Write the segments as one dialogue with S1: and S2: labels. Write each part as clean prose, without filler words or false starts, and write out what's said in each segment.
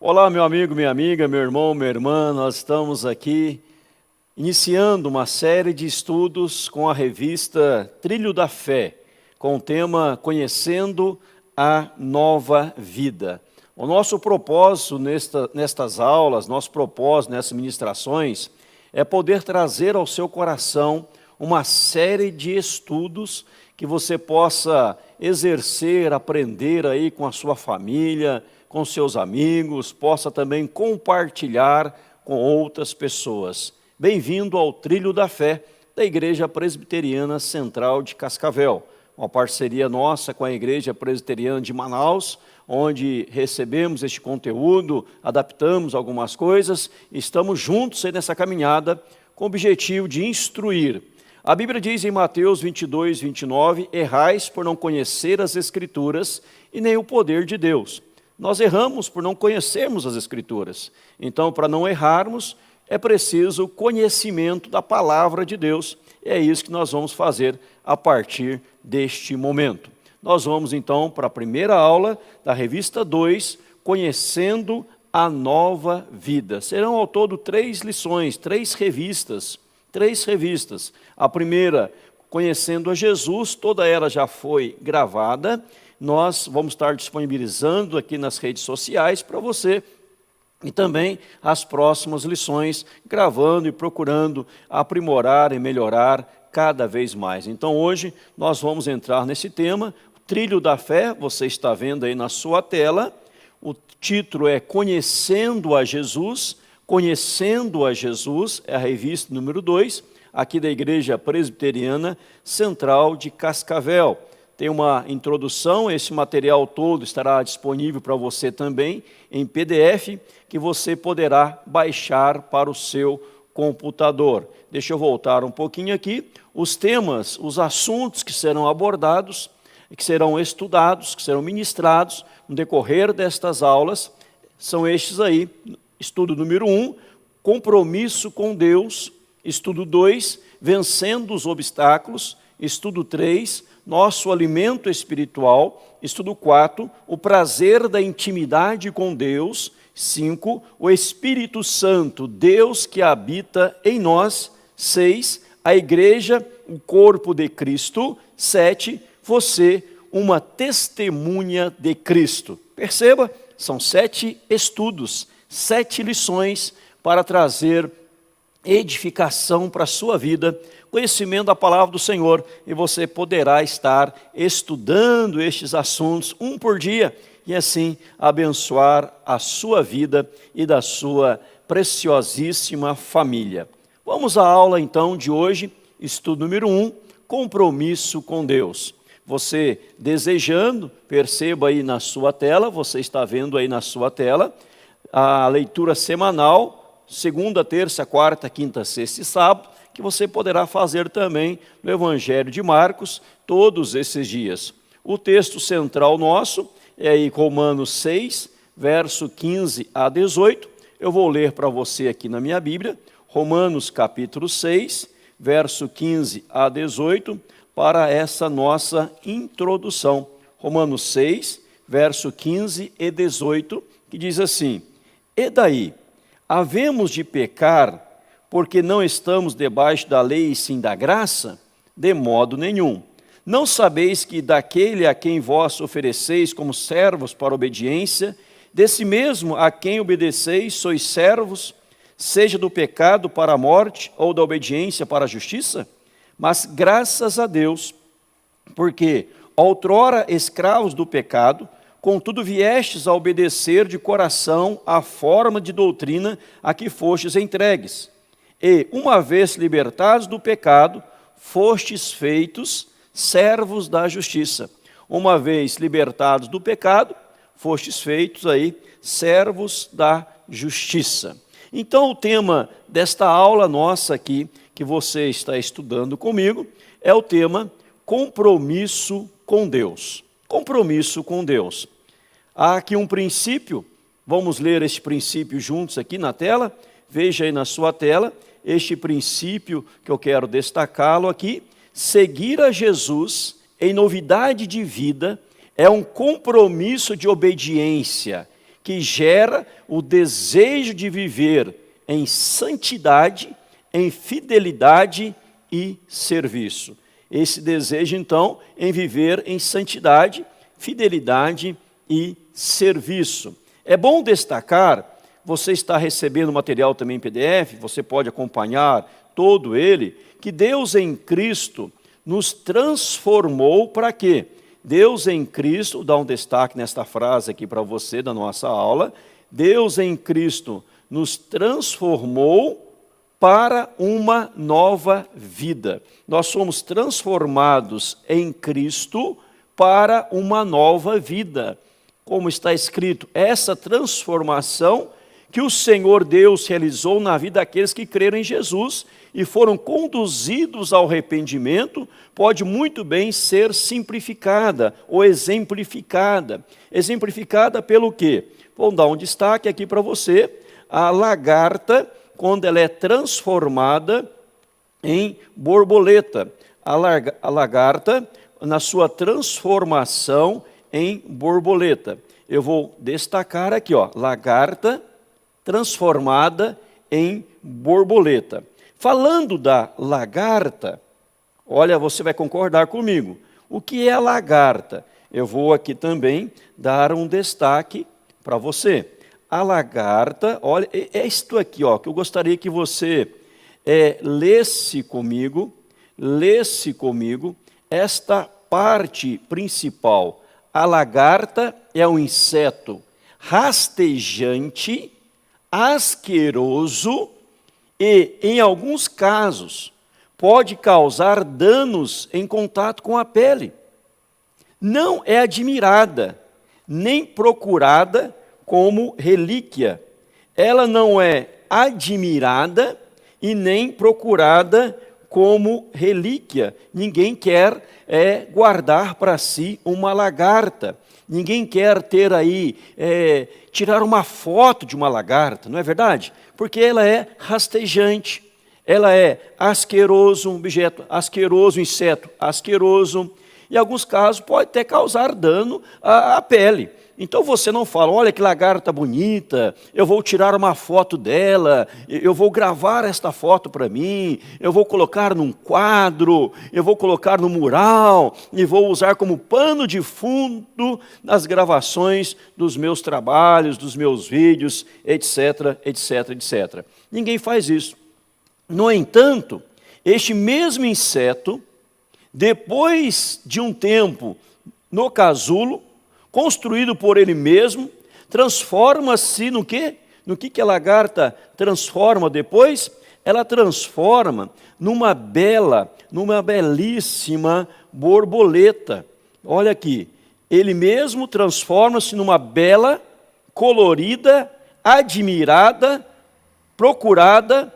S1: Olá, meu amigo, minha amiga, meu irmão, minha irmã, nós estamos aqui iniciando uma série de estudos com a revista Trilho da Fé, com o tema Conhecendo a Nova Vida. O nosso propósito nestas aulas, nosso propósito nessas ministrações, é poder trazer ao seu coração uma série de estudos que você possa exercer, aprender aí com a sua família, com seus amigos, possa também compartilhar com outras pessoas. Bem-vindo ao Trilho da Fé da Igreja Presbiteriana Central de Cascavel, uma parceria nossa com a Igreja Presbiteriana de Manaus, onde recebemos este conteúdo, adaptamos algumas coisas, e estamos juntos aí nessa caminhada com o objetivo de instruir. A Bíblia diz em Mateus 22, 29, errais por não conhecer as Escrituras e nem o poder de Deus. Nós erramos por não conhecermos as Escrituras. Então, para não errarmos, é preciso conhecimento da palavra de Deus. É isso que nós vamos fazer a partir deste momento. Nós vamos, então, para a primeira aula da revista 2, Conhecendo a Nova Vida. Serão, ao todo, 3 lições, 3 revistas. A primeira, Conhecendo a Jesus, toda ela já foi gravada. Nós vamos estar disponibilizando aqui nas redes sociais para você, e também as próximas lições, gravando e procurando aprimorar e melhorar cada vez mais. Então hoje nós vamos entrar nesse tema, Trilho da Fé, você está vendo aí na sua tela, o título é Conhecendo a Jesus, é a revista número 2, aqui da Igreja Presbiteriana Central de Cascavel. Tem uma introdução, esse material todo estará disponível para você também em PDF, que você poderá baixar para o seu computador. Deixa eu voltar um pouquinho aqui. Os temas, os assuntos que serão abordados, que serão estudados, que serão ministrados no decorrer destas aulas, são estes aí. Estudo número 1, compromisso com Deus. Estudo 2, vencendo os obstáculos. Estudo 3, nosso alimento espiritual. Estudo 4, o prazer da intimidade com Deus. 5, o Espírito Santo, Deus que habita em nós. 6, a igreja, o corpo de Cristo. 7, você, uma testemunha de Cristo. Perceba, são 7 estudos, 7 lições para trazer edificação para a sua vida, conhecimento da palavra do Senhor, e você poderá estar estudando estes assuntos um por dia, e assim abençoar a sua vida e da sua preciosíssima família. Vamos à aula então de hoje, estudo número 1, compromisso com Deus. Você desejando, perceba aí na sua tela, você está vendo aí na sua tela, a leitura semanal, segunda, terça, quarta, quinta, sexta e sábado, que você poderá fazer também no Evangelho de Marcos, todos esses dias. O texto central nosso é aí Romanos 6, verso 15 a 18. Eu vou ler para você aqui na minha Bíblia, Romanos capítulo 6, verso 15 a 18, para essa nossa introdução. Romanos 6, verso 15 e 18, que diz assim: E daí? Havemos de pecar porque não estamos debaixo da lei e sim da graça? De modo nenhum. Não sabeis que daquele a quem vós ofereceis como servos para obediência, desse mesmo a quem obedeceis sois servos, seja do pecado para a morte ou da obediência para a justiça? Mas graças a Deus, porque outrora escravos do pecado, contudo viestes a obedecer de coração à forma de doutrina a que fostes entregues. E, uma vez libertados do pecado, fostes feitos servos da justiça. Uma vez libertados do pecado, fostes feitos aí servos da justiça. Então, o tema desta aula nossa aqui, que você está estudando comigo, é o tema compromisso com Deus. Compromisso com Deus. Há aqui um princípio, vamos ler este princípio juntos aqui na tela. Veja aí na sua tela, este princípio que eu quero destacá-lo aqui. Seguir a Jesus em novidade de vida é um compromisso de obediência que gera o desejo de viver em santidade, em fidelidade e serviço. Esse desejo, então, em viver em santidade, fidelidade e serviço. É bom destacar, você está recebendo material também em PDF, você pode acompanhar todo ele, que Deus em Cristo nos transformou para quê? Deus em Cristo, dá um destaque nesta frase aqui para você da nossa aula, Deus em Cristo nos transformou para uma nova vida. Nós somos transformados em Cristo para uma nova vida. Como está escrito, essa transformação que o Senhor Deus realizou na vida daqueles que creram em Jesus e foram conduzidos ao arrependimento, pode muito bem ser simplificada ou exemplificada. Exemplificada pelo quê? Vou dar um destaque aqui para você. A lagarta, quando ela é transformada em borboleta. A lagarta, na sua transformação em borboleta. Eu vou destacar aqui, ó, lagarta transformada em borboleta. Falando da lagarta, olha, você vai concordar comigo. O que é a lagarta? Eu vou aqui também dar um destaque para você. A lagarta, olha, é isto aqui, ó, que eu gostaria que você lesse comigo esta parte principal. A lagarta é um inseto rastejante, asqueroso e, em alguns casos, pode causar danos em contato com a pele. Não é admirada, nem procurada como relíquia. Ela não é admirada e nem procurada como relíquia. Ninguém quer guardar para si uma lagarta. Ninguém quer ter aí, tirar uma foto de uma lagarta, não é verdade? Porque ela é rastejante, ela é asqueroso, um objeto asqueroso, um inseto asqueroso, e em alguns casos pode até causar dano à pele. Então você não fala, olha que lagarta bonita, eu vou tirar uma foto dela, eu vou gravar esta foto para mim, eu vou colocar num quadro, eu vou colocar no mural e vou usar como pano de fundo nas gravações dos meus trabalhos, dos meus vídeos, etc, etc, etc. Ninguém faz isso. No entanto, este mesmo inseto, depois de um tempo no casulo, construído por ele mesmo, transforma-se no quê? No que a lagarta transforma depois? Ela transforma numa belíssima borboleta. Olha aqui, ele mesmo transforma-se numa bela, colorida, admirada, procurada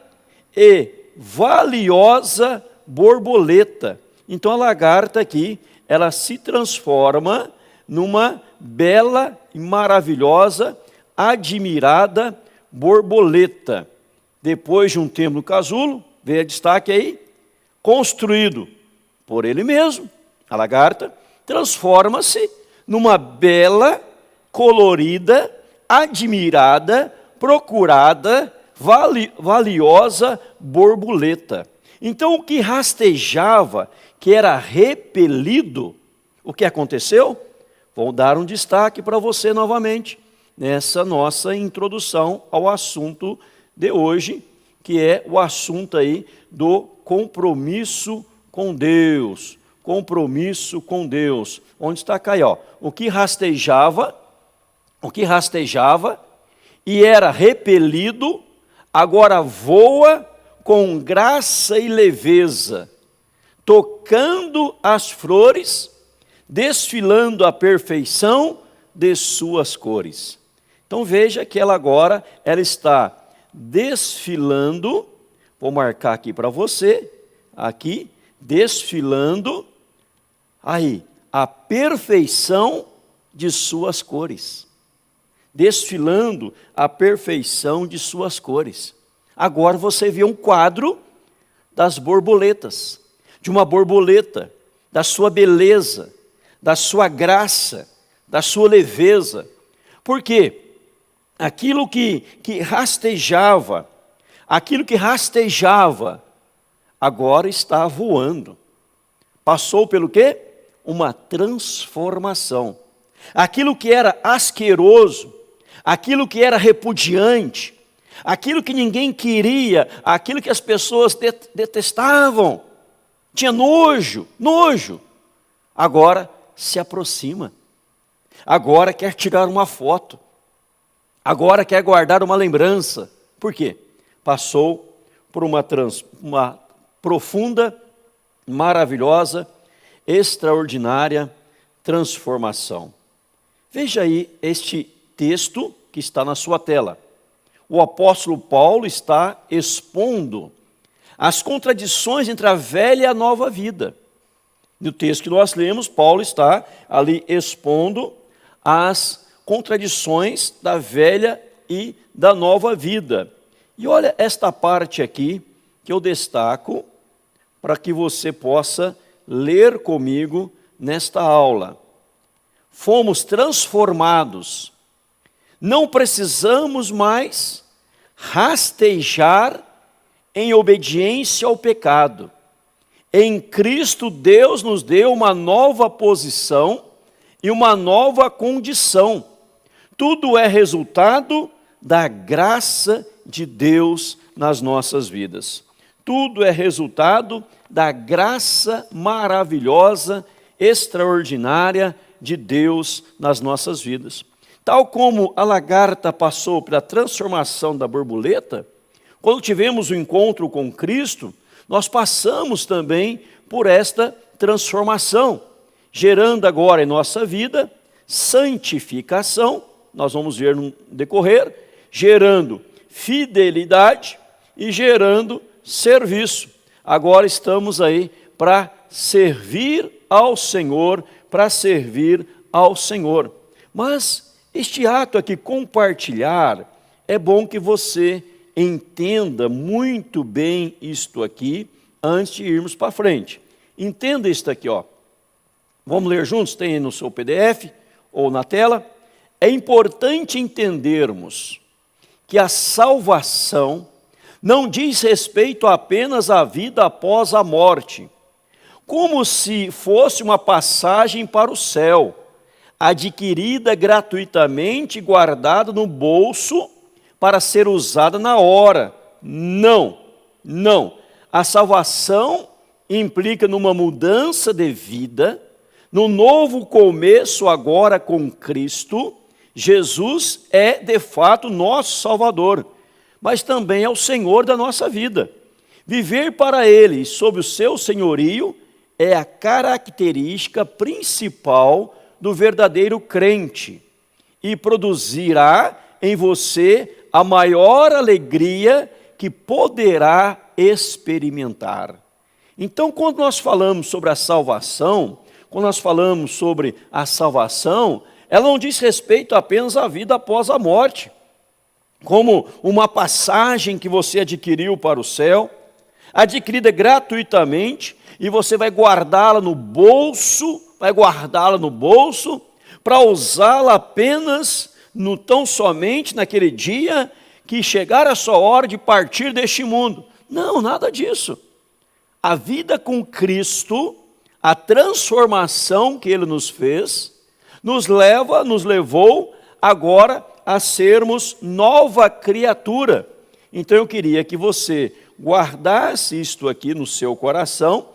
S1: e valiosa borboleta. Então a lagarta aqui, ela se transforma numa bela e maravilhosa, admirada borboleta. Depois de um tempo no casulo, veja destaque aí, construído por ele mesmo, a lagarta, transforma-se numa bela, colorida, admirada, procurada, valiosa borboleta. Então o que rastejava, que era repelido, o que aconteceu? Vou dar um destaque para você novamente, nessa nossa introdução ao assunto de hoje, que é o assunto aí do compromisso com Deus. Compromisso com Deus. Onde está aí, ó? O que rastejava e era repelido, agora voa com graça e leveza, tocando as flores, desfilando a perfeição de suas cores. Então veja que ela agora, ela está desfilando, vou marcar aqui para você, aqui, desfilando, aí, a perfeição de suas cores. Desfilando a perfeição de suas cores. Agora você vê um quadro das borboletas, de uma borboleta, da sua beleza, da sua graça, da sua leveza. Por quê? aquilo que rastejava, agora está voando. Passou pelo quê? Uma transformação. Aquilo que era asqueroso, aquilo que era repudiante, aquilo que ninguém queria, aquilo que as pessoas detestavam, tinha nojo, agora se aproxima. Agora quer tirar uma foto. Agora quer guardar uma lembrança. Por quê? Passou por uma profunda, maravilhosa, extraordinária transformação. Veja aí este texto que está na sua tela. O apóstolo Paulo está expondo as contradições entre a velha e a nova vida. No texto que nós lemos, Paulo está ali expondo as contradições da velha e da nova vida. E olha esta parte aqui que eu destaco para que você possa ler comigo nesta aula. Fomos transformados. Não precisamos mais rastejar em obediência ao pecado. Em Cristo, Deus nos deu uma nova posição e uma nova condição. Tudo é resultado da graça de Deus nas nossas vidas. Tudo é resultado da graça maravilhosa, extraordinária de Deus nas nossas vidas. Tal como a lagarta passou pela transformação da borboleta, quando tivemos o encontro com Cristo, nós passamos também por esta transformação, gerando agora em nossa vida santificação, nós vamos ver no decorrer, gerando fidelidade e gerando serviço. Agora estamos aí para servir ao Senhor, Mas este ato aqui, compartilhar, é bom que você entenda muito bem isto aqui, antes de irmos para frente. Entenda isto aqui, ó. Vamos ler juntos? Tem aí no seu PDF ou na tela. É importante entendermos que a salvação não diz respeito apenas à vida após a morte, como se fosse uma passagem para o céu, adquirida gratuitamente e guardada no bolso para ser usada na hora. Não. A salvação implica numa mudança de vida, no novo começo agora com Cristo. Jesus é, de fato, nosso Salvador, mas também é o Senhor da nossa vida. Viver para Ele, sob o seu senhorio, é a característica principal do verdadeiro crente e produzirá em você a maior alegria que poderá experimentar. Então, quando nós falamos sobre a salvação, ela não diz respeito apenas à vida após a morte, como uma passagem que você adquiriu para o céu, adquirida gratuitamente, e você vai guardá-la no bolso, para usá-la apenas tão somente naquele dia que chegar a sua hora de partir deste mundo. Não, nada disso. A vida com Cristo, a transformação que Ele nos fez, nos levou agora a sermos nova criatura. Então eu queria que você guardasse isto aqui no seu coração,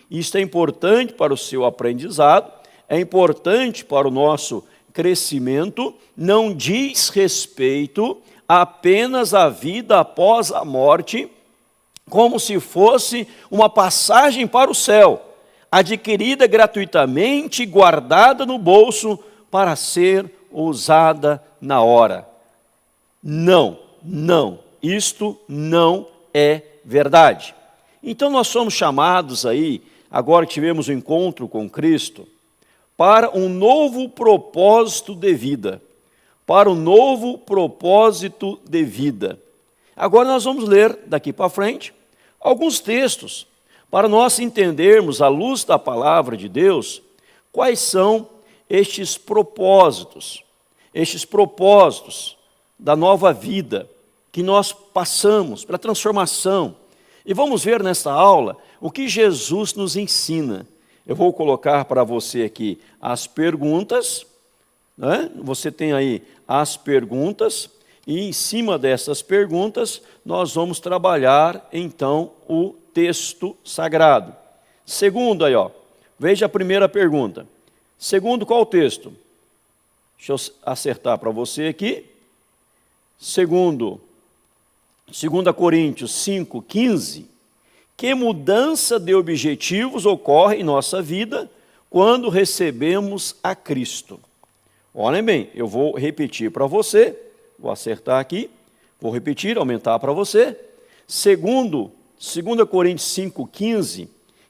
S1: isto é importante para o seu aprendizado, é importante para o nosso crescimento, não diz respeito apenas à vida após a morte, como se fosse uma passagem para o céu, adquirida gratuitamente e guardada no bolso para ser usada na hora. Não, isto não é verdade. Então nós somos chamados aí, agora que tivemos o encontro com Cristo, para um novo propósito de vida. Agora nós vamos ler daqui para frente alguns textos, para nós entendermos, à luz da palavra de Deus, quais são estes propósitos. estes propósitos da nova vida que nós passamos, pela transformação. E vamos ver nesta aula o que Jesus nos ensina. Eu vou colocar para você aqui as perguntas, né? Você tem aí as perguntas, e em cima dessas perguntas nós vamos trabalhar então o texto sagrado. Segundo aí, ó, veja a primeira pergunta. Segundo qual texto? Deixa eu acertar para você aqui. Segundo 2 Coríntios 5,15, que mudança de objetivos ocorre em nossa vida quando recebemos a Cristo? Olhem bem, eu vou repetir para você, vou acertar aqui, vou repetir, aumentar para você. Segundo 2 Coríntios 5,15,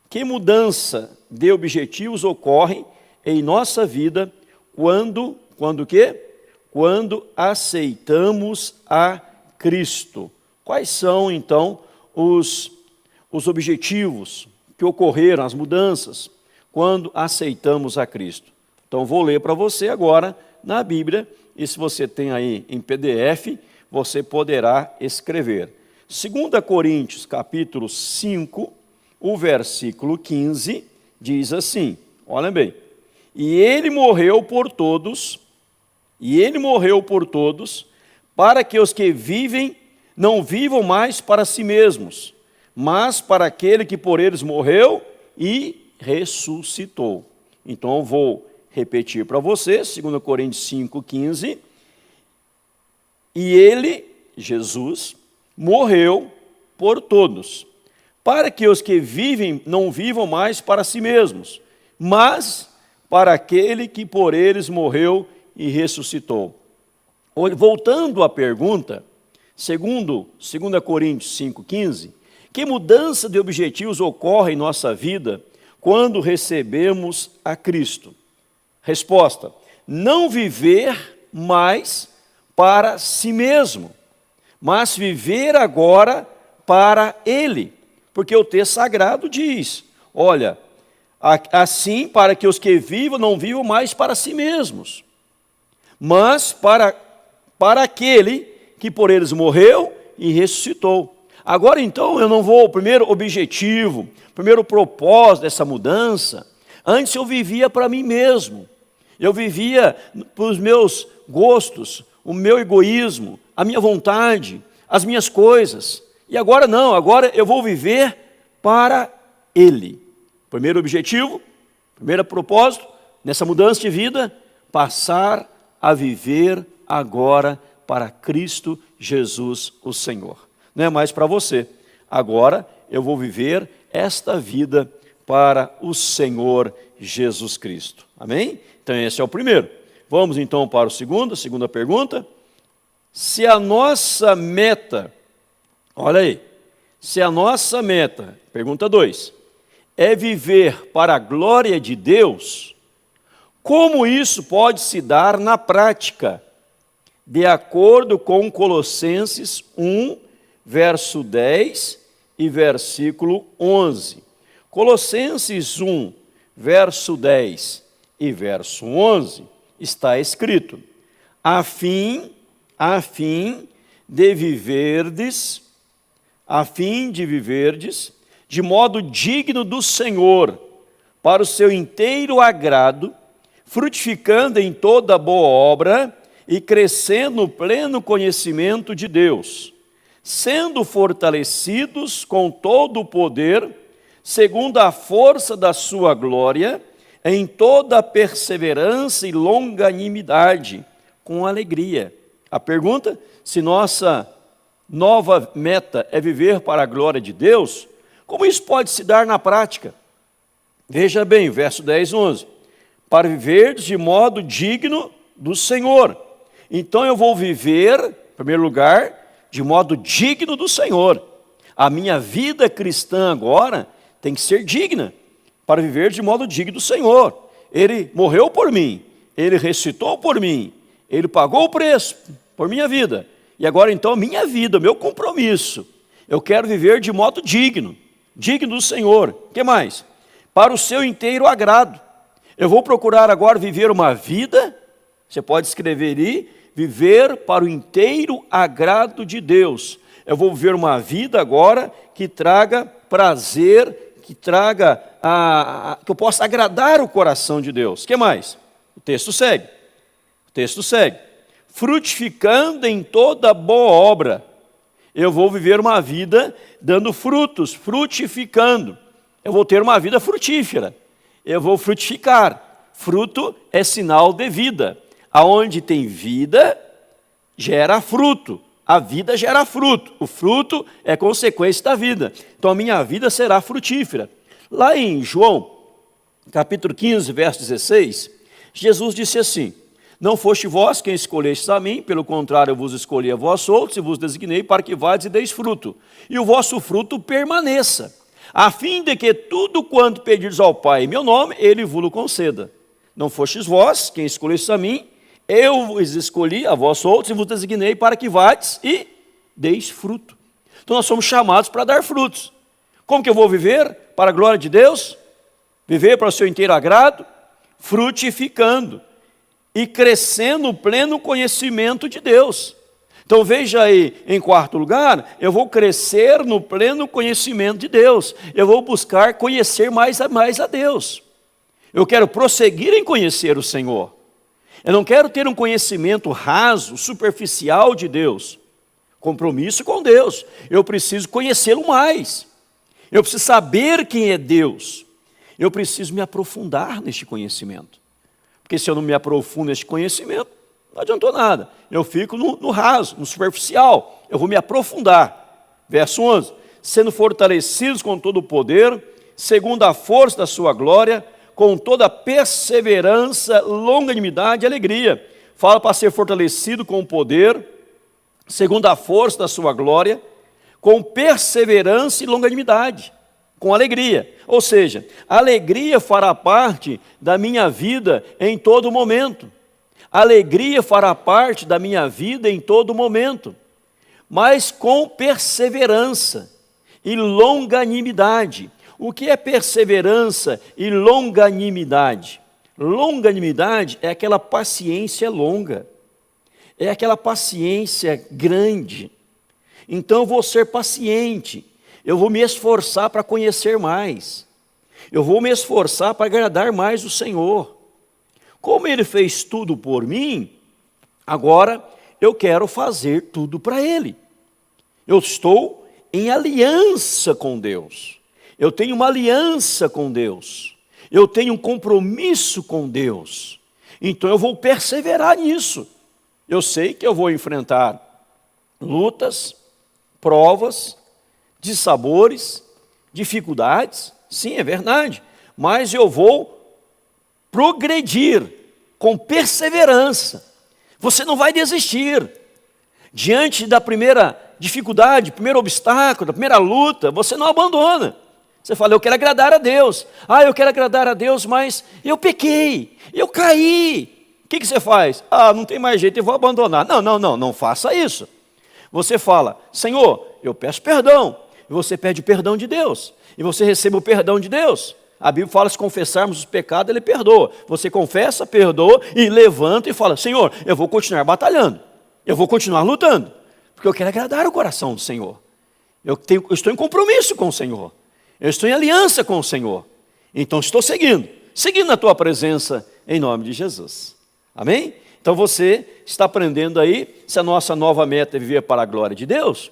S1: que mudança de objetivos ocorre em nossa vida quando o quê? Quando aceitamos a Cristo. Quais são, então, os objetivos que ocorreram, as mudanças, quando aceitamos a Cristo? Então, vou ler para você agora na Bíblia, e se você tem aí em PDF, você poderá escrever. 2 Coríntios, capítulo 5, o versículo 15, diz assim, olhem bem, e ele morreu por todos, para que os que vivem não vivam mais para si mesmos, mas para aquele que por eles morreu e ressuscitou. Então eu vou repetir para você, 2 Coríntios 5,15, e ele, Jesus, morreu por todos, para que os que vivem não vivam mais para si mesmos, mas para aquele que por eles morreu e ressuscitou. Voltando à pergunta, segundo 2 Coríntios 5,15, que mudança de objetivos ocorre em nossa vida quando recebemos a Cristo? Resposta: não viver mais para si mesmo, mas viver agora para Ele. Porque o texto sagrado diz, olha, assim para que os que vivam não vivam mais para si mesmos, mas para aquele que por eles morreu e ressuscitou. Agora então eu não vou, o primeiro objetivo, o primeiro propósito dessa mudança, antes eu vivia para mim mesmo, eu vivia para os meus gostos, o meu egoísmo, a minha vontade, as minhas coisas, e agora não, agora eu vou viver para Ele. Primeiro objetivo, primeiro propósito, nessa mudança de vida, passar a viver agora para Cristo Jesus, o Senhor. Não é mais para você. Agora eu vou viver esta vida para o Senhor Jesus Cristo. Amém? Então esse é o primeiro. Vamos então para a segunda pergunta. Se a nossa meta, olha aí, se a nossa meta, pergunta 2, é viver para a glória de Deus, como isso pode se dar na prática? De acordo com Colossenses 1, verso 10 e versículo 11. Colossenses 1, verso 10 e verso 11, está escrito, a fim de viverdes de modo digno do Senhor, para o seu inteiro agrado, frutificando em toda boa obra e crescendo no pleno conhecimento de Deus, sendo fortalecidos com todo o poder, segundo a força da sua glória, em toda perseverança e longanimidade, com alegria. A pergunta, se nossa nova meta é viver para a glória de Deus, como isso pode se dar na prática? Veja bem, verso 10 e 11. Para viver de modo digno do Senhor. Então eu vou viver, em primeiro lugar, de modo digno do Senhor. A minha vida cristã agora tem que ser digna, para viver de modo digno do Senhor. Ele morreu por mim, Ele ressuscitou por mim, Ele pagou o preço por minha vida. E agora então minha vida, meu compromisso, eu quero viver de modo digno do Senhor. O que mais? Para o seu inteiro agrado. Eu vou procurar agora viver uma vida Você pode escrever aí, viver para o inteiro agrado de Deus. Eu vou viver uma vida agora que traga prazer, que traga, que eu possa agradar o coração de Deus. O que mais? O texto segue. Frutificando em toda boa obra. Eu vou viver uma vida dando frutos, frutificando. Eu vou ter uma vida frutífera. Eu vou frutificar. Fruto é sinal de vida. Aonde tem vida, gera fruto. A vida gera fruto. O fruto é consequência da vida. Então a minha vida será frutífera. Lá em João, capítulo 15, verso 16, Jesus disse assim: não foste vós quem escolhestes a mim, pelo contrário, eu vos escolhi a vós outros e vos designei para que vades e deis fruto. E o vosso fruto permaneça, a fim de que tudo quanto pedirdes ao Pai em meu nome, Ele vos conceda. Não fostes vós quem escolhestes a mim, eu vos escolhi a vós outros e vos designei para que vades e deis fruto. Então nós somos chamados para dar frutos. Como que eu vou viver? Para a glória de Deus? Viver para o seu inteiro agrado? Frutificando e crescendo no pleno conhecimento de Deus. Então veja aí, em quarto lugar, eu vou crescer no pleno conhecimento de Deus. Eu vou buscar conhecer mais a Deus. Eu quero prosseguir em conhecer o Senhor. Eu não quero ter um conhecimento raso, superficial de Deus. Compromisso com Deus. Eu preciso conhecê-lo mais. Eu preciso saber quem é Deus. Eu preciso me aprofundar neste conhecimento. Porque se eu não me aprofundo neste conhecimento, não adiantou nada. Eu fico no raso, no superficial. Eu vou me aprofundar. Verso 11. Sendo fortalecidos com todo o poder, segundo a força da sua glória, com toda perseverança, longanimidade e alegria. Fala para ser fortalecido com o poder, segundo a força da sua glória, com perseverança e longanimidade, com alegria. Ou seja, a alegria fará parte da minha vida em todo momento. A alegria fará parte da minha vida em todo momento, mas com perseverança e longanimidade. O que é perseverança e longanimidade? Longanimidade é aquela paciência longa, é aquela paciência grande. Então eu vou ser paciente, eu vou me esforçar para conhecer mais, eu vou me esforçar para agradar mais o Senhor. Como Ele fez tudo por mim, agora eu quero fazer tudo para Ele. Eu estou em aliança com Deus. Eu tenho uma aliança com Deus. Eu tenho um compromisso com Deus. Então eu vou perseverar nisso. Eu sei que eu vou enfrentar lutas, provas, dissabores, dificuldades. Sim, é verdade. Mas eu vou progredir com perseverança. Você não vai desistir. Diante da primeira dificuldade, primeiro obstáculo, da primeira luta, você não abandona. Você fala, eu quero agradar a Deus. Eu quero agradar a Deus, mas eu pequei, eu caí. O que você faz? Não tem mais jeito, eu vou abandonar. Não faça isso. Você fala, Senhor, eu peço perdão. E você pede o perdão de Deus. E você recebe o perdão de Deus. A Bíblia fala, se confessarmos os pecados, Ele perdoa. Você confessa, perdoa e levanta e fala, Senhor, eu vou continuar batalhando. Eu vou continuar lutando. Porque eu quero agradar o coração do Senhor. Eu estou em compromisso com o Senhor. Eu estou em aliança com o Senhor. Então estou seguindo na tua presença em nome de Jesus. Amém? Então você está aprendendo aí, se a nossa nova meta é viver para a glória de Deus,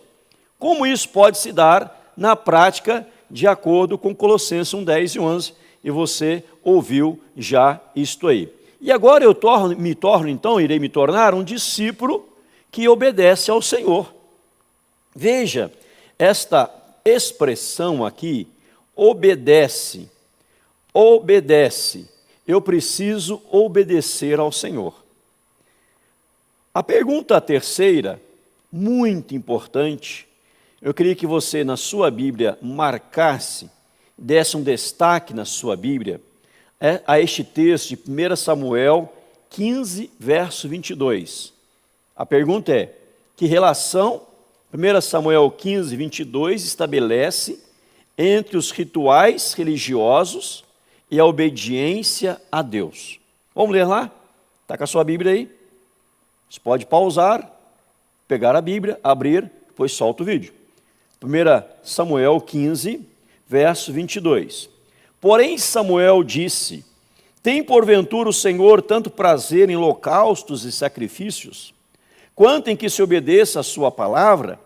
S1: como isso pode se dar na prática de acordo com Colossenses 1:10 e 11, e você ouviu já isto aí. E agora irei me tornar um discípulo que obedece ao Senhor. Veja, esta expressão aqui, obedece. Eu preciso obedecer ao Senhor. A pergunta terceira, muito importante, eu queria que você na sua Bíblia marcasse, desse um destaque na sua Bíblia, a este texto de 1 Samuel 15, verso 22. A pergunta é, que relação 1 Samuel 15, 22 estabelece entre os rituais religiosos e a obediência a Deus? Vamos ler lá? Está com a sua Bíblia aí? Você pode pausar, pegar a Bíblia, abrir, depois solta o vídeo. 1 Samuel 15, verso 22. Porém Samuel disse: tem porventura o Senhor tanto prazer em holocaustos e sacrifícios, quanto em que se obedeça a sua palavra?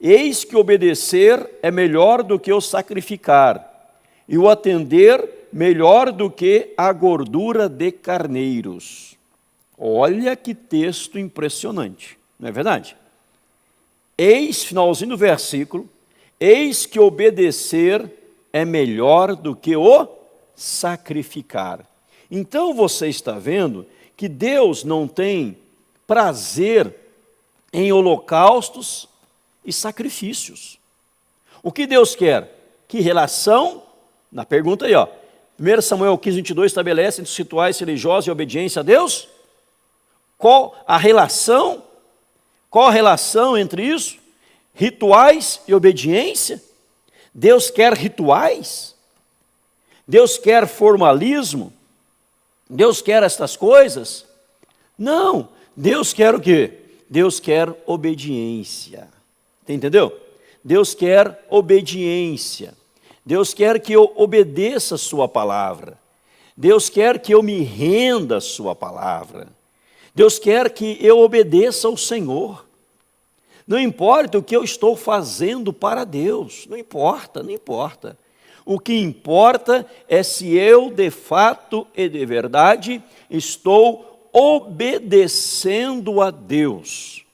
S1: Eis que obedecer é melhor do que o sacrificar, e o atender melhor do que a gordura de carneiros. Olha que texto impressionante, não é verdade? Eis, finalzinho do versículo, eis que obedecer é melhor do que o sacrificar. Então você está vendo que Deus não tem prazer em holocaustos e sacrifícios. O que Deus quer? Que relação? Na pergunta aí, 1 Samuel 15, 22 estabelece entre os rituais religiosos e a obediência a Deus? Qual a relação? Qual a relação entre isso? Rituais e obediência? Deus quer rituais? Deus quer formalismo? Deus quer estas coisas? Não, Deus quer o quê? Deus quer obediência. Entendeu? Deus quer obediência. Deus quer que eu obedeça a sua palavra. Deus quer que eu me renda à sua palavra. Deus quer que eu obedeça ao Senhor. Não importa o que eu estou fazendo para Deus, não importa, não importa. O que importa é se eu, de fato e de verdade, estou obedecendo a Deus.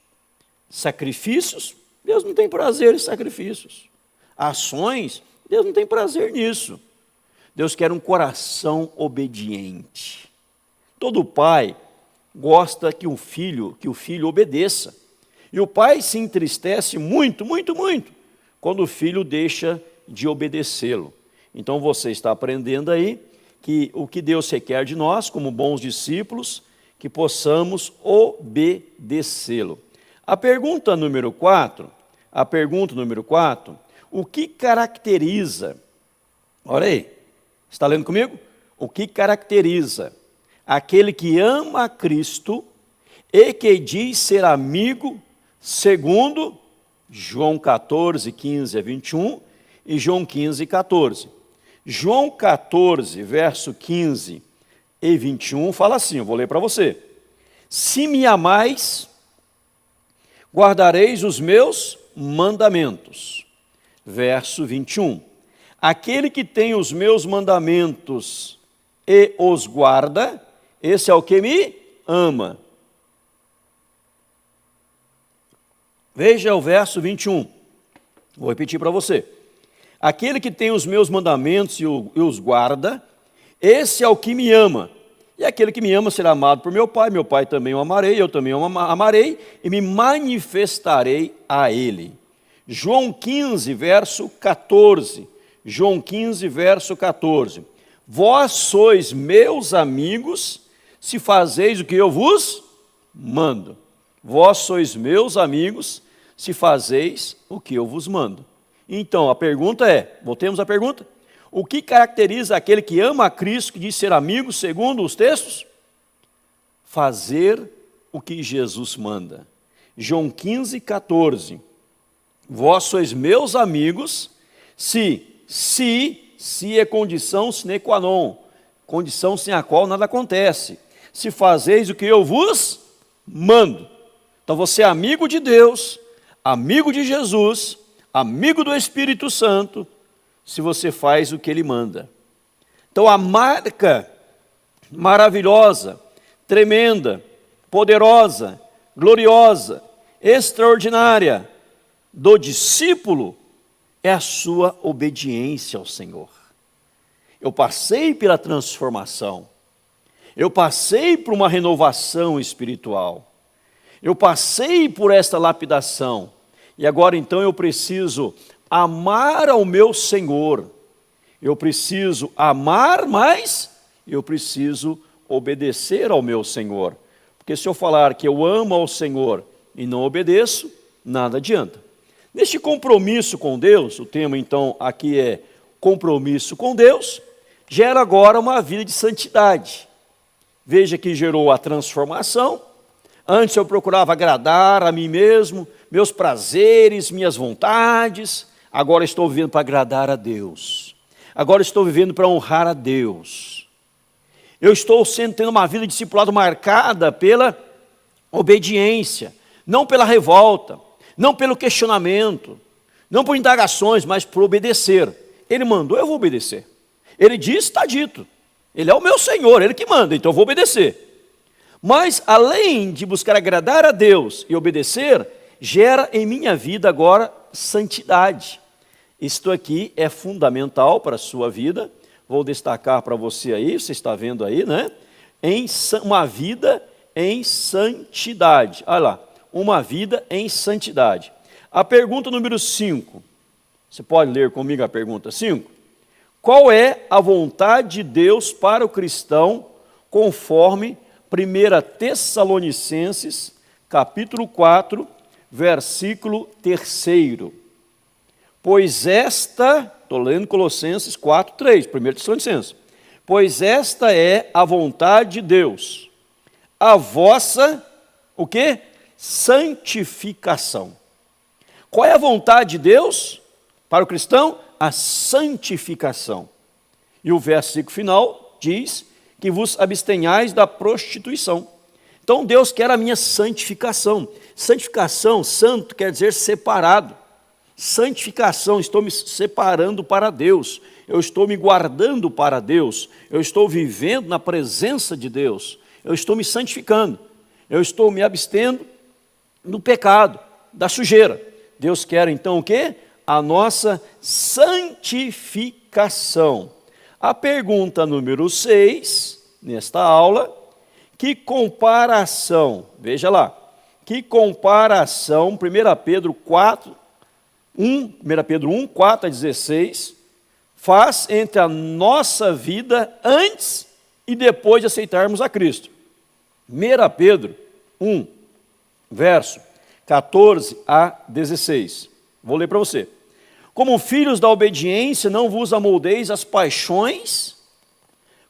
S1: Sacrifícios, Deus não tem prazer em sacrifícios. Ações, Deus não tem prazer nisso. Deus quer um coração obediente. Todo pai gosta que o filho obedeça. E o pai se entristece muito, muito, muito, quando o filho deixa de obedecê-lo. Então você está aprendendo aí que o que Deus requer de nós, como bons discípulos, que possamos obedecê-lo. A pergunta número 4, o que caracteriza, olha aí, está lendo comigo? O que caracteriza aquele que ama a Cristo e que diz ser amigo, segundo João 14, 15 a 21 e João 15, 14. João 14, verso 15 e 21 fala assim, eu vou ler para você. Se me amais, guardareis os meus mandamentos. Verso 21. Aquele que tem os meus mandamentos e os guarda, esse é o que me ama. Veja o verso 21. Vou repetir para você. Aquele que tem os meus mandamentos e os guarda, esse é o que me ama. E aquele que me ama será amado por meu Pai também o amarei, eu também o amarei e me manifestarei a ele. João 15, verso 14. João 15, verso 14. Vós sois meus amigos, se fazeis o que eu vos mando. Vós sois meus amigos, se fazeis o que eu vos mando. Então, a pergunta é, voltemos à pergunta, o que caracteriza aquele que ama a Cristo, que diz ser amigo, segundo os textos? Fazer o que Jesus manda. João 15, 14. Vós sois meus amigos, se é condição sine qua non, condição sem a qual nada acontece. Se fazeis o que eu vos mando. Então você é amigo de Deus, amigo de Jesus, amigo do Espírito Santo, se você faz o que Ele manda. Então a marca maravilhosa, tremenda, poderosa, gloriosa, extraordinária do discípulo é a sua obediência ao Senhor. Eu passei pela transformação, eu passei por uma renovação espiritual, eu passei por esta lapidação, e agora então eu preciso amar ao meu Senhor, eu preciso amar, mas eu preciso obedecer ao meu Senhor, porque se eu falar que eu amo ao Senhor e não obedeço, nada adianta. Neste compromisso com Deus, o tema então aqui é compromisso com Deus, gera agora uma vida de santidade. Veja que gerou a transformação. Antes eu procurava agradar a mim mesmo, meus prazeres, minhas vontades. Agora estou vivendo para agradar a Deus. Agora estou vivendo para honrar a Deus. Eu estou tendo uma vida de discipulado marcada pela obediência, não pela revolta, não pelo questionamento, não por indagações, mas por obedecer. Ele mandou, eu vou obedecer. Ele disse, está dito. Ele é o meu Senhor, Ele que manda, então eu vou obedecer. Mas, além de buscar agradar a Deus e obedecer, gera em minha vida agora santidade. Isto aqui é fundamental para a sua vida. Vou destacar para você aí, você está vendo aí, né? Uma vida em santidade. Olha lá, uma vida em santidade. A pergunta número 5. Você pode ler comigo a pergunta 5? Qual é a vontade de Deus para o cristão, conforme 1 Tessalonicenses, capítulo 4, versículo 3? Pois esta, estou lendo Colossenses 4, 3, 1 Tessalonicenses. Pois esta é a vontade de Deus, a vossa, o quê? Santificação. Qual é a vontade de Deus para o cristão? A santificação. E o versículo final diz que vos abstenhais da prostituição. Então Deus quer a minha santificação. Santificação, santo, quer dizer separado. Santificação, estou me separando para Deus. Eu estou me guardando para Deus. Eu estou vivendo na presença de Deus. Eu estou me santificando. Eu estou me abstendo do pecado, da sujeira. Deus quer então o quê? A nossa santificação. A pergunta número 6, nesta aula, que comparação, veja lá, que comparação, 1 Pedro 1 Pedro 1, 4 a 16, faz entre a nossa vida antes e depois de aceitarmos a Cristo. 1 Pedro 1, verso 14 a 16. Vou ler para você. Como filhos da obediência, não vos amoldeis as paixões.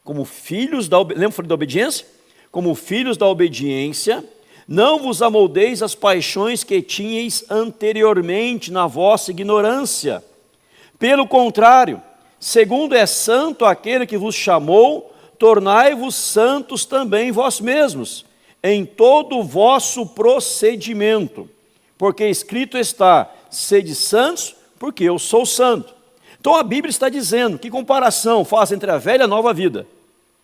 S1: Como filhos da obediência, lembra da obediência? Como filhos da obediência, não vos amoldeis as paixões que tinhais anteriormente na vossa ignorância. Pelo contrário, segundo é santo aquele que vos chamou, tornai-vos santos também vós mesmos, em todo o vosso procedimento. Porque escrito está, sede santos, porque eu sou santo. Então a Bíblia está dizendo, que comparação faz entre a velha e a nova vida,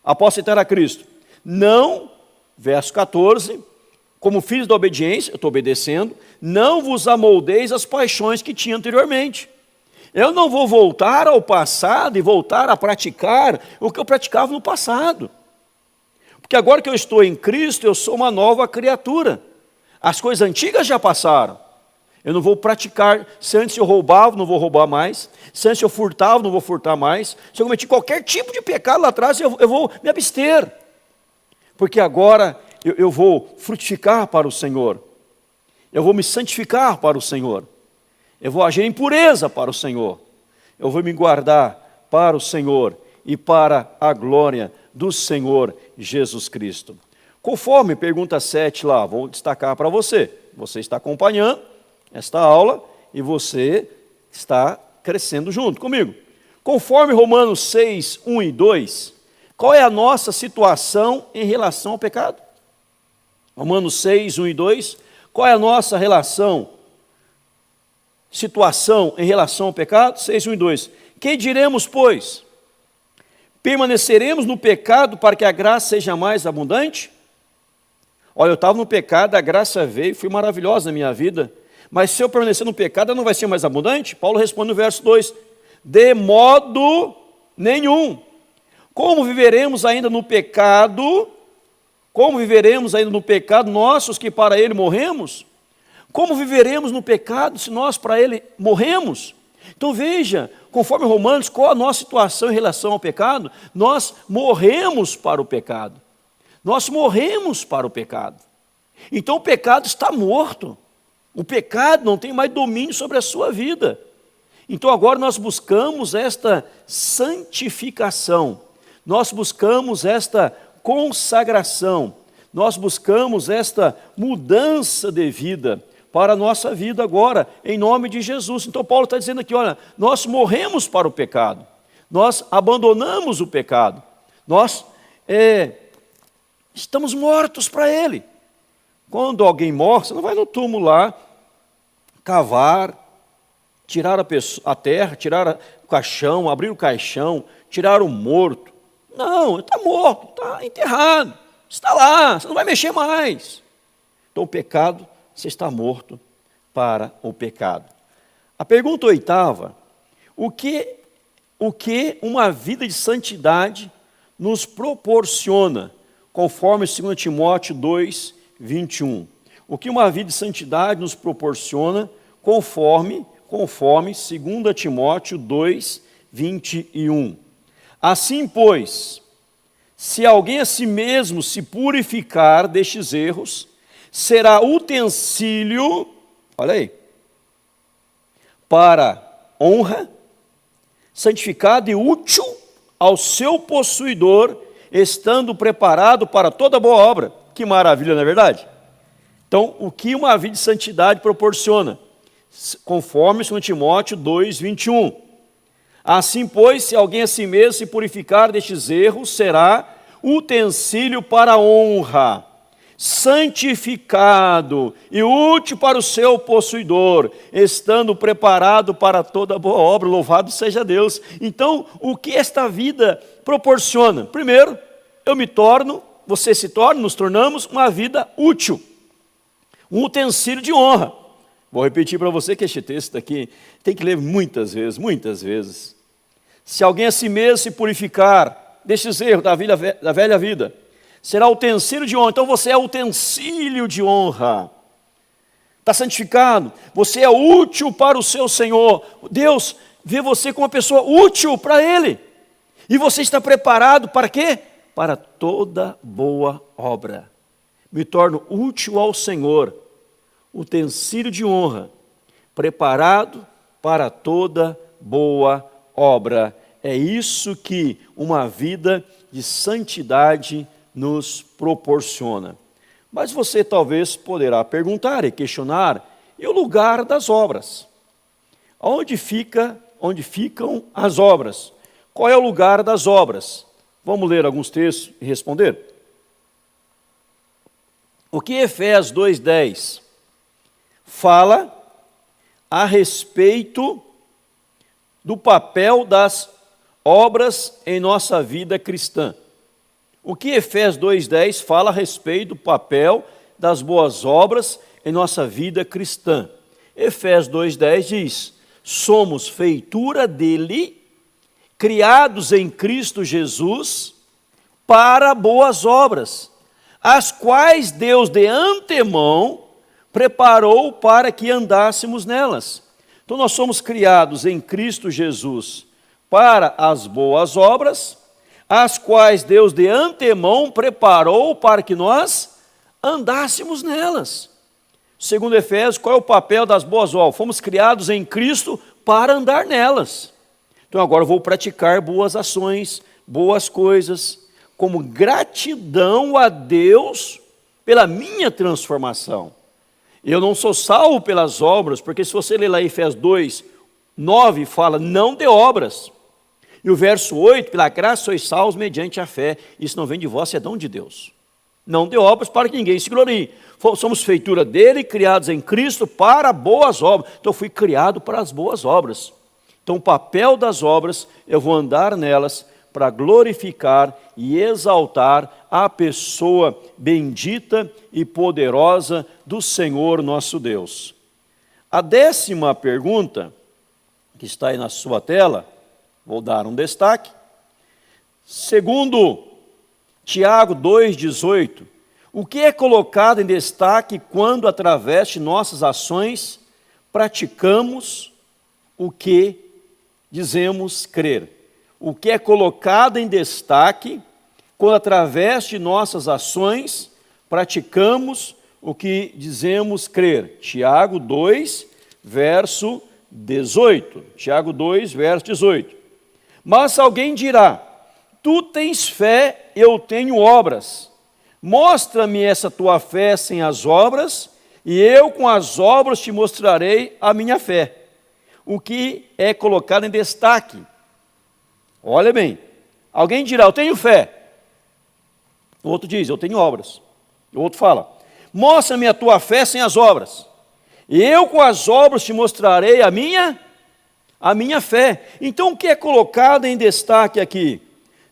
S1: após aceitar a Cristo? Não, verso 14, como filhos da obediência, eu estou obedecendo, não vos amoldeis as paixões que tinha anteriormente. Eu não vou voltar ao passado e voltar a praticar o que eu praticava no passado. Porque agora que eu estou em Cristo, eu sou uma nova criatura. As coisas antigas já passaram. Eu não vou praticar, se antes eu roubava, não vou roubar mais. Se antes eu furtava, não vou furtar mais. Se eu cometi qualquer tipo de pecado lá atrás, eu vou me abster. Porque agora eu vou frutificar para o Senhor. Eu vou me santificar para o Senhor. Eu vou agir em pureza para o Senhor. Eu vou me guardar para o Senhor e para a glória do Senhor Jesus Cristo. Conforme pergunta 7 lá, vou destacar para você. Você está acompanhando esta aula e você está crescendo junto comigo. Conforme Romanos 6, 1 e 2, qual é a nossa situação em relação ao pecado? Romanos 6, 1 e 2, qual é a nossa situação em relação ao pecado? 6, 1 e 2. Que diremos, pois? Permaneceremos no pecado para que a graça seja mais abundante? Olha, eu estava no pecado, a graça veio, foi maravilhosa na minha vida. Mas se eu permanecer no pecado, ela não vai ser mais abundante? Paulo responde no verso 2, de modo nenhum. Como viveremos ainda no pecado? Como viveremos ainda no pecado, nós os que para ele morremos? Como viveremos no pecado se nós para ele morremos? Então veja, conforme Romanos, qual a nossa situação em relação ao pecado? Nós morremos para o pecado. Nós morremos para o pecado. Então o pecado está morto. O pecado não tem mais domínio sobre a sua vida. Então agora nós buscamos esta santificação. Nós buscamos esta consagração. Nós buscamos esta mudança de vida para a nossa vida agora, em nome de Jesus. Então Paulo está dizendo aqui, olha, nós morremos para o pecado, nós abandonamos o pecado, nós estamos mortos para ele. Quando alguém morre, você não vai no túmulo lá, cavar, tirar a terra, tirar o caixão, abrir o caixão, tirar o morto. Não, está morto, está enterrado, está lá, você não vai mexer mais. Então o pecado, você está morto para o pecado. A pergunta 8ª, o que uma vida de santidade nos proporciona, conforme 2 Timóteo 2, 21. O que uma vida de santidade nos proporciona, conforme 2 Timóteo 2, 21. Assim, pois, se alguém a si mesmo se purificar destes erros, será utensílio, olha aí, para honra, santificado e útil ao seu possuidor, estando preparado para toda boa obra. Que maravilha, não é verdade? Então, o que uma vida de santidade proporciona? Conforme 2 Timóteo 2, 21. Assim, pois, se alguém a si mesmo se purificar destes erros, será utensílio para honra, santificado e útil para o seu possuidor, estando preparado para toda boa obra. Louvado seja Deus. Então, o que esta vida proporciona? Primeiro, você se torna, nos tornamos uma vida útil, um utensílio de honra. Vou repetir para você que este texto aqui tem que ler muitas vezes, muitas vezes. Se alguém a si mesmo se purificar destes erros da velha vida, será utensílio de honra. Então você é utensílio de honra. Está santificado. Você é útil para o seu Senhor. Deus vê você como uma pessoa útil para Ele. E você está preparado para quê? Para toda boa obra. Me torno útil ao Senhor, utensílio de honra, preparado para toda boa obra. É isso que uma vida de santidade nos proporciona. Mas você talvez poderá perguntar e questionar, e o lugar das obras? Onde ficam as obras? Qual é o lugar das obras? Vamos ler alguns textos e responder. O que Efésios 2:10 fala a respeito do papel das obras em nossa vida cristã? O que Efésios 2:10 fala a respeito do papel das boas obras em nossa vida cristã? Efésios 2:10 diz: somos feitura dele, criados em Cristo Jesus, para boas obras, as quais Deus de antemão preparou para que andássemos nelas. Então nós somos criados em Cristo Jesus para as boas obras, as quais Deus de antemão preparou para que nós andássemos nelas. Segundo Efésios, qual é o papel das boas obras? Fomos criados em Cristo para andar nelas. Então agora eu vou praticar boas ações, boas coisas, como gratidão a Deus pela minha transformação. Eu não sou salvo pelas obras, porque se você ler lá em Efésios 2, 9, fala não de obras. E o verso 8, pela graça sois salvos mediante a fé. Isso não vem de vós, é dom de Deus. Não de obras para que ninguém se glorie. Somos feitura dele, criados em Cristo para boas obras. Então eu fui criado para as boas obras. Então o papel das obras, eu vou andar nelas para glorificar e exaltar a pessoa bendita e poderosa do Senhor nosso Deus. A 10ª pergunta, que está aí na sua tela, vou dar um destaque. Segundo Tiago 2,18, o que é colocado em destaque quando, através de nossas ações, praticamos o que dizemos crer? O que é colocado em destaque quando, através de nossas ações, praticamos o que dizemos crer? Tiago 2, verso 18. Tiago 2, verso 18. Mas alguém dirá, tu tens fé, eu tenho obras. Mostra-me essa tua fé sem as obras, e eu com as obras te mostrarei a minha fé. O que é colocado em destaque? Olha bem, alguém dirá, eu tenho fé. O outro diz, eu tenho obras. O outro fala, mostra-me a tua fé sem as obras. E eu com as obras te mostrarei a minha fé. Então o que é colocado em destaque aqui?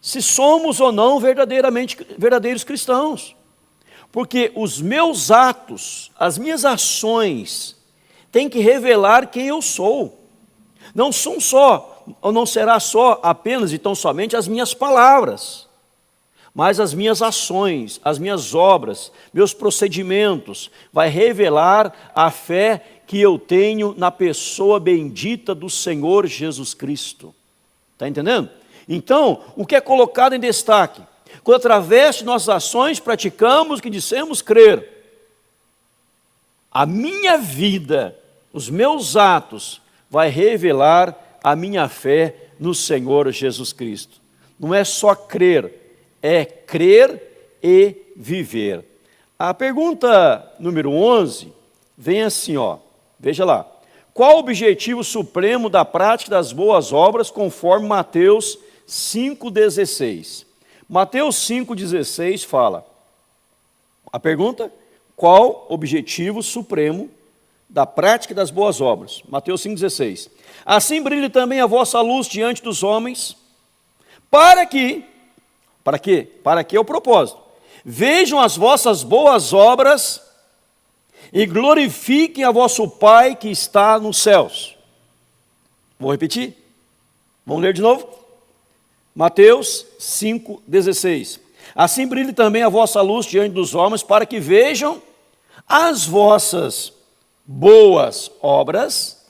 S1: Se somos ou não verdadeiros cristãos. Porque os meus atos, as minhas ações, têm que revelar quem eu sou. Não são só, ou não será só apenas e tão somente as minhas palavras, mas as minhas ações, as minhas obras, meus procedimentos, vai revelar a fé que eu tenho na pessoa bendita do Senhor Jesus Cristo. Está entendendo? Então, o que é colocado em destaque? Quando através de nossas ações praticamos o que dissemos crer, a minha vida, os meus atos, vai revelar a minha fé no Senhor Jesus Cristo. Não é só crer, é crer e viver. A pergunta número 11 vem assim, ó, veja lá. Qual o objetivo supremo da prática das boas obras conforme Mateus 5,16? Mateus 5,16 fala, a pergunta, qual o objetivo supremo da prática das boas obras? Mateus 5,16. Assim brilhe também a vossa luz diante dos homens, para quê? Para que é o propósito? Vejam as vossas boas obras e glorifiquem a vosso Pai que está nos céus. Vou repetir? Vamos ler de novo? Mateus 5,16. Assim brilhe também a vossa luz diante dos homens, para que vejam as vossas boas obras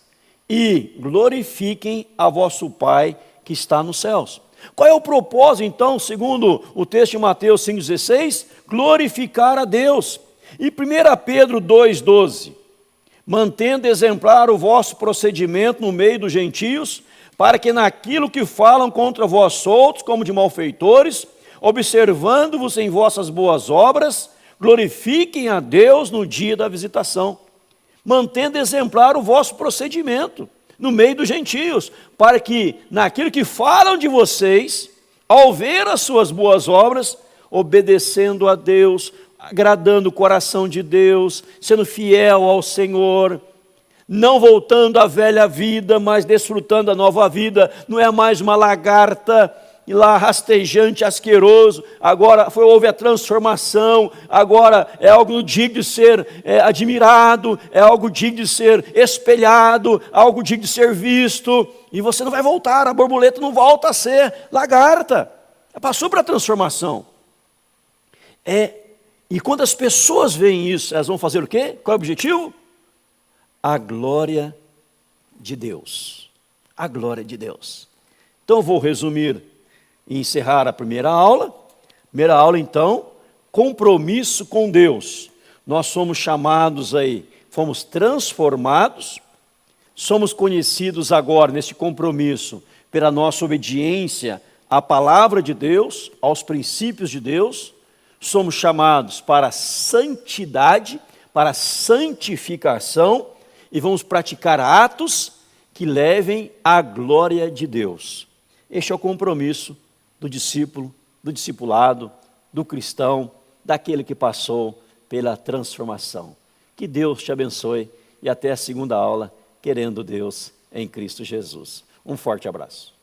S1: e glorifiquem a vosso Pai que está nos céus. Qual é o propósito, então, segundo o texto de Mateus 5,16? Glorificar a Deus. E 1 Pedro 2,12. Mantendo exemplar o vosso procedimento no meio dos gentios, para que naquilo que falam contra vós outros, como de malfeitores, observando-vos em vossas boas obras, glorifiquem a Deus no dia da visitação. Mantendo exemplar o vosso procedimento no meio dos gentios, para que naquilo que falam de vocês, ao ver as suas boas obras, obedecendo a Deus, agradando o coração de Deus, sendo fiel ao Senhor, não voltando à velha vida, mas desfrutando a nova vida, não é mais uma lagarta e lá rastejante, asqueroso, agora houve a transformação, agora é algo digno de ser admirado, é algo digno de ser espelhado, algo digno de ser visto, e você não vai voltar, a borboleta não volta a ser lagarta, passou para a transformação. E quando as pessoas veem isso, elas vão fazer o quê? Qual é o objetivo? A glória de Deus. A glória de Deus. Então eu vou resumir e encerrar a primeira aula. Primeira aula, então, compromisso com Deus. Nós somos chamados aí, fomos transformados, somos conhecidos agora nesse compromisso pela nossa obediência à palavra de Deus, aos princípios de Deus. Somos chamados para a santidade, para a santificação, e vamos praticar atos que levem à glória de Deus. Este é o compromisso do discípulo, do discipulado, do cristão, daquele que passou pela transformação. Que Deus te abençoe e até a segunda aula, querendo Deus em Cristo Jesus. Um forte abraço.